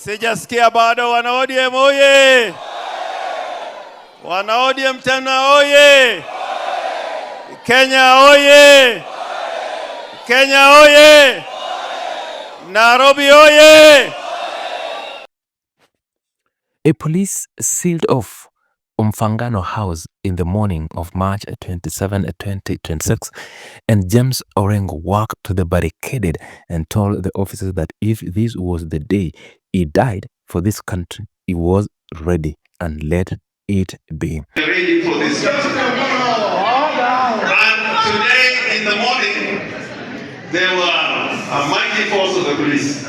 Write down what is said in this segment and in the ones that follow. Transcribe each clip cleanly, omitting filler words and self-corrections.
Sijasikia bado. Wana ODM oye! Wana ODM tena oye! Kenya oye! Kenya oye! Nairobi oye! A police sealed off Mfangano House in the morning of March 27, 2026, and James Orengo walked to the barricade and told the officers that if this was the day he died for this country, he was ready and let it be. Ready for this country. And today in the morning, there were a mighty force of the police.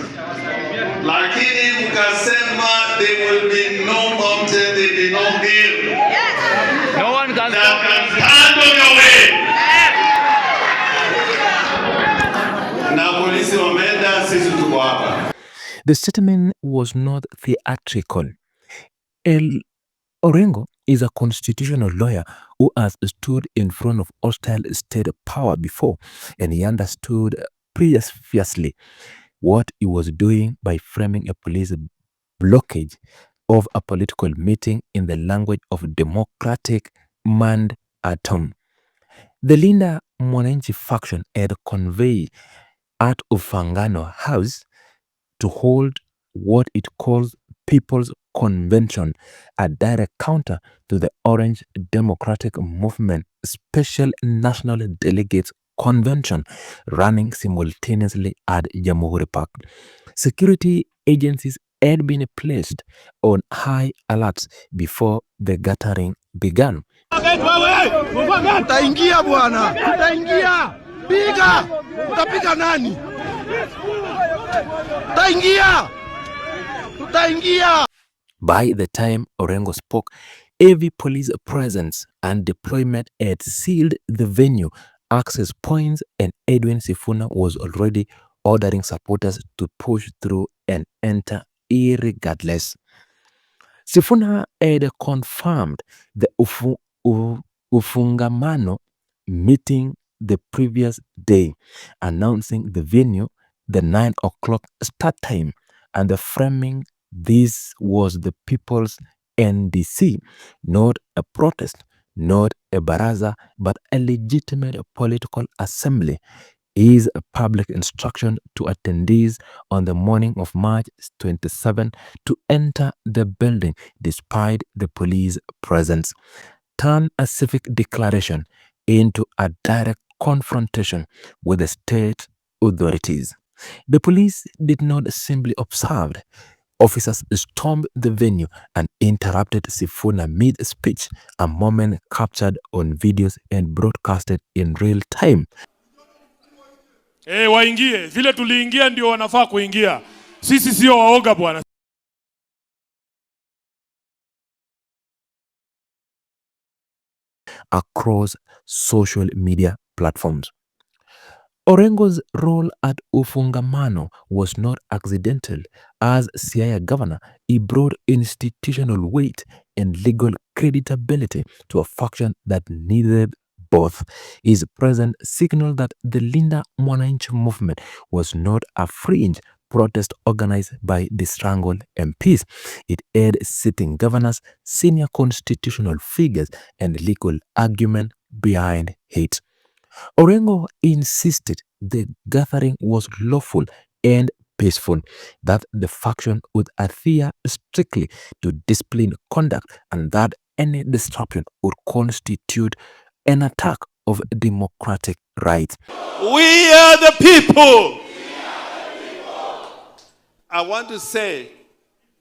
Lakini mkasema there will be no mountain, there will be no hill. No one can stand on your way. Na polisi wameenda, sisi tuko hapa. The statement was not theatrical. Orengo is a constitutional lawyer who has stood in front of hostile state power before, and he understood previously what he was doing by framing a police blockage of a political meeting in the language of democratic mandatum. The Linda Mugeni faction had convened at Mfangano House to hold what it calls People's Convention, a direct counter to the Orange Democratic Movement Special National Delegates Convention running simultaneously at Jamhuri Park. Security agencies had been placed on high alerts before the gathering began. Utaingia bwana, utaingia. Piga! Utapiga nani? Utaingia! Utaingia! By the time Orengo spoke, heavy police presence and deployment had sealed the venue access points, and Edwin Sifuna was already ordering supporters to push through and enter irregardless. Sifuna had confirmed the Ufungamano meeting the previous day, announcing the venue, the 9 o'clock start time, and the framing this was the people's NDC, not a protest, not a baraza, but a legitimate political assembly, is a public instruction to attendees on the morning of March 27 to enter the building despite the police presence, turn a civic declaration into a direct confrontation with the state authorities. The police did not simply observe. Officers stormed the venue and interrupted Sifuna mid-speech, a moment captured on videos and broadcasted in real time. Waingie, vile tuliingia ndio wanafaa kuingia. Sisi sio waoga bwana. Across social media platforms. Orengo's role at Ufungamano was not accidental. As Siaya governor, he brought institutional weight and legal credibility to a faction that needed both. His presence signaled that the Linda Mugeni movement was not a fringe protest organized by disgruntled MPs. It had sitting governors, senior constitutional figures, and legal argument behind it. Orengo insisted the gathering was lawful and peaceful, that the faction would adhere strictly to disciplined conduct, and that any disruption would constitute an attack of democratic rights. We are the people. I want to say,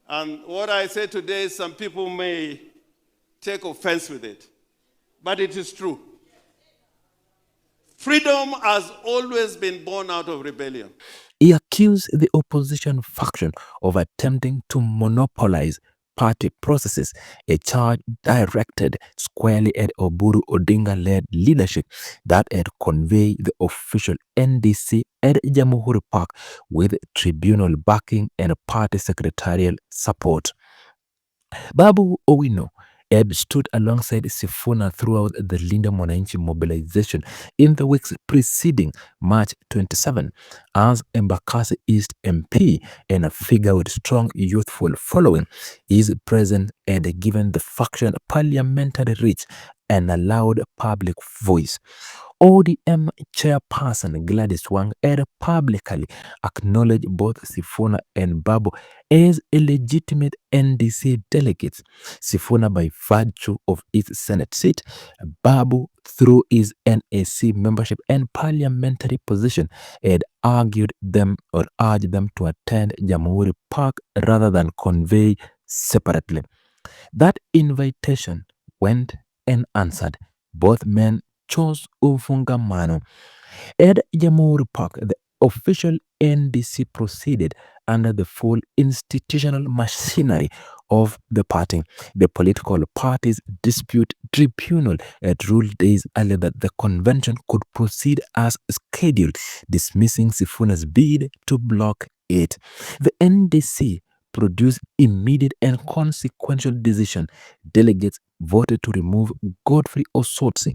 and what I say today, some people may take offense with it, but it is true. Freedom has always been born out of rebellion. He accused the opposition faction of attempting to monopolize party processes, a charge directed squarely at OBURU ODINGA-led leadership that had conveyed the official NDC at Jamhuri Park with tribunal backing and party secretarial support. Babu Owino Ed stood alongside Sifuna throughout the Linda Mwananchi mobilization in the weeks preceding March 27 as Embakasi East MP and a figure with strong youthful following. Is present and given the faction parliamentary reach and a loud public voice. ODM chairperson GLADYS WANGA had publicly acknowledged both Sifuna and Babu as illegitimate NDC delegates. Sifuna by virtue of its Senate seat, Babu through his NAC membership and parliamentary position had urged them to attend Jamhuri Park rather than convey separately. That invitation went unanswered. Both men chose ufungamano. At Jamhuri Park, the official NDC proceeded under the full institutional machinery of the party. The political parties dispute tribunal had ruled days earlier that the convention could proceed as scheduled, dismissing Sifuna's bid to block it. The NDC produced immediate and consequential decision. Delegates voted to remove Godfrey Osotsi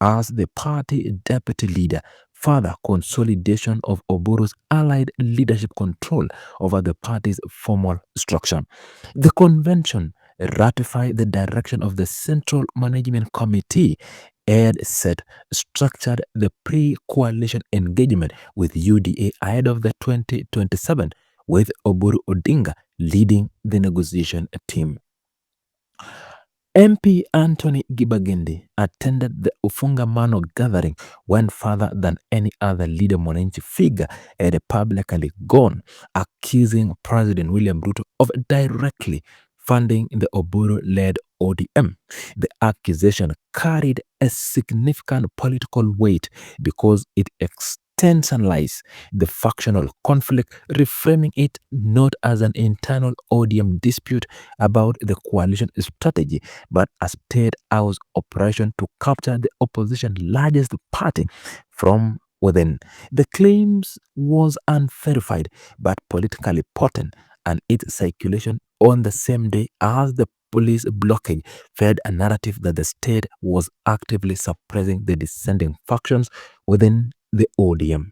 as the party deputy leader. Further consolidation of OBURU's allied leadership control over the party's formal structure. The convention ratified the direction of the Central Management Committee and structured the pre-coalition engagement with UDA ahead of the 2027, with OBURU ODINGA leading the negotiation team. MP Anthony Gibagindi attended the Ufungamano gathering, went further than any other leader Mwananchi figure had publicly gone, accusing President William Ruto of directly funding the OBURU-led ODM. The accusation carried a significant political weight because it externalized the factional conflict, reframing it not as an internal ODM dispute about the coalition strategy, but a state house operation to capture the opposition's largest party from within. The claims was unverified but politically potent, and its circulation on the same day as the police blockage fed a narrative that the state was actively suppressing the dissenting factions within the ODM.